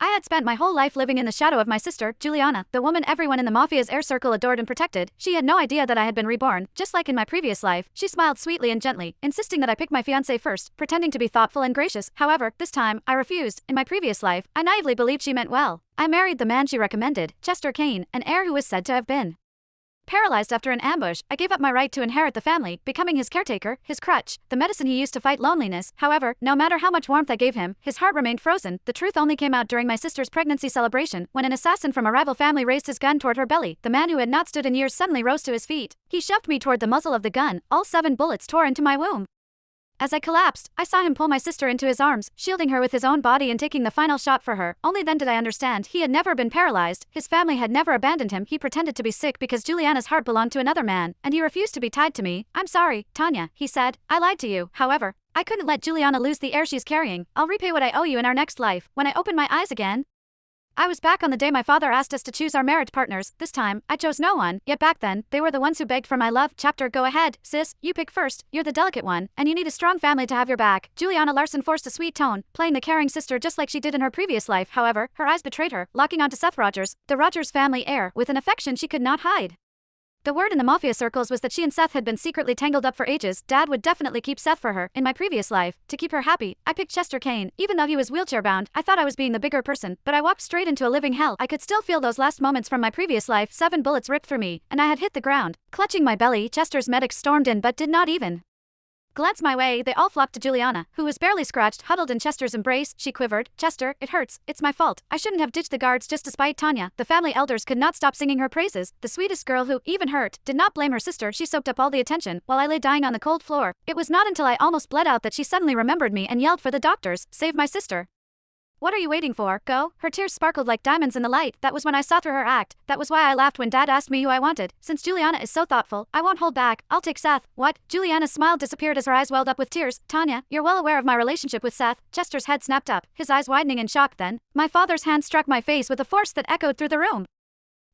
I had spent my whole life living in the shadow of my sister, Juliana, the woman everyone in the mafia's air circle adored and protected. She had no idea that I had been reborn. Just like in my previous life, she smiled sweetly and gently, insisting that I pick my fiancé first, pretending to be thoughtful and gracious. However, this time, I refused. In my previous life, I naively believed she meant well. I married the man she recommended, Chester Kane, an heir who was said to have been paralyzed after an ambush. I gave up my right to inherit the family, becoming his caretaker, his crutch, the medicine he used to fight loneliness. However, no matter how much warmth I gave him, his heart remained frozen. The truth only came out during my sister's pregnancy celebration, when an assassin from a rival family raised his gun toward her belly. The man who had not stood in years suddenly rose to his feet. He shoved me toward the muzzle of the gun. All 7 bullets tore into my womb. As I collapsed, I saw him pull my sister into his arms, shielding her with his own body and taking the final shot for her. Only then did I understand he had never been paralyzed, his family had never abandoned him. He pretended to be sick because Juliana's heart belonged to another man, and he refused to be tied to me. "I'm sorry, Tanya," he said. "I lied to you. However, I couldn't let Juliana lose the heir she's carrying. I'll repay what I owe you in our next life." When I opened my eyes again, I was back on the day my father asked us to choose our marriage partners. This time, I chose no one, yet back then, they were the ones who begged for my love. Chapter: Go ahead, sis, you pick first. You're the delicate one, and you need a strong family to have your back. Juliana Larson forced a sweet tone, playing the caring sister just like she did in her previous life. However, her eyes betrayed her, locking onto Seth Rogers, the Rogers family heir, with an affection she could not hide. The word in the mafia circles was that she and Seth had been secretly tangled up for ages. Dad would definitely keep Seth for her. In my previous life, to keep her happy, I picked Chester Kane. Even though he was wheelchair-bound, I thought I was being the bigger person, but I walked straight into a living hell. I could still feel those last moments from my previous life. 7 bullets ripped through me, and I had hit the ground. Clutching my belly, Chester's medics stormed in but did not even glance my way. They all flocked to Juliana, who was barely scratched, huddled in Chester's embrace. She quivered. "Chester, it hurts. It's my fault. I shouldn't have ditched the guards just to spite Tanya." The family elders could not stop singing her praises. The sweetest girl who, even hurt, did not blame her sister. She soaked up all the attention, while I lay dying on the cold floor. It was not until I almost bled out that she suddenly remembered me and yelled for the doctors. "Save my sister. What are you waiting for? Go." Her tears sparkled like diamonds in the light. That was when I saw through her act. That was why I laughed when Dad asked me who I wanted. "Since Juliana is so thoughtful, I won't hold back. I'll take Seth." "What?" Juliana's smile disappeared as her eyes welled up with tears. "Tanya, you're well aware of my relationship with Seth." Chester's head snapped up, his eyes widening in shock. Then, my father's hand struck my face with a force that echoed through the room.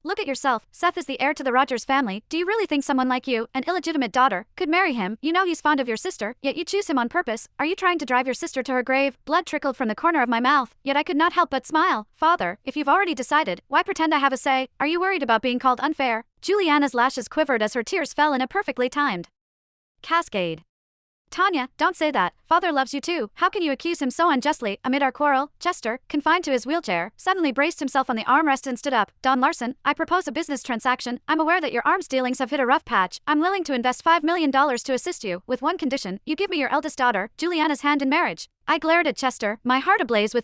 "Look at yourself. Seth is the heir to the Rogers family. Do you really think someone like you, an illegitimate daughter, could marry him? You know he's fond of your sister, yet you choose him on purpose. Are you trying to drive your sister to her grave?" Blood trickled from the corner of my mouth, yet I could not help but smile. "Father, if you've already decided, why pretend I have a say? Are you worried about being called unfair?" Juliana's lashes quivered as her tears fell in a perfectly timed cascade. "Tanya, don't say that. Father loves you too. How can you accuse him so unjustly?" Amid our quarrel, Chester, confined to his wheelchair, suddenly braced himself on the armrest and stood up. "Don Larson, I propose a business transaction. I'm aware that your arms dealings have hit a rough patch. I'm willing to invest $5 million to assist you, with one condition: you give me your eldest daughter, Juliana's hand in marriage." I glared at Chester, my heart ablaze with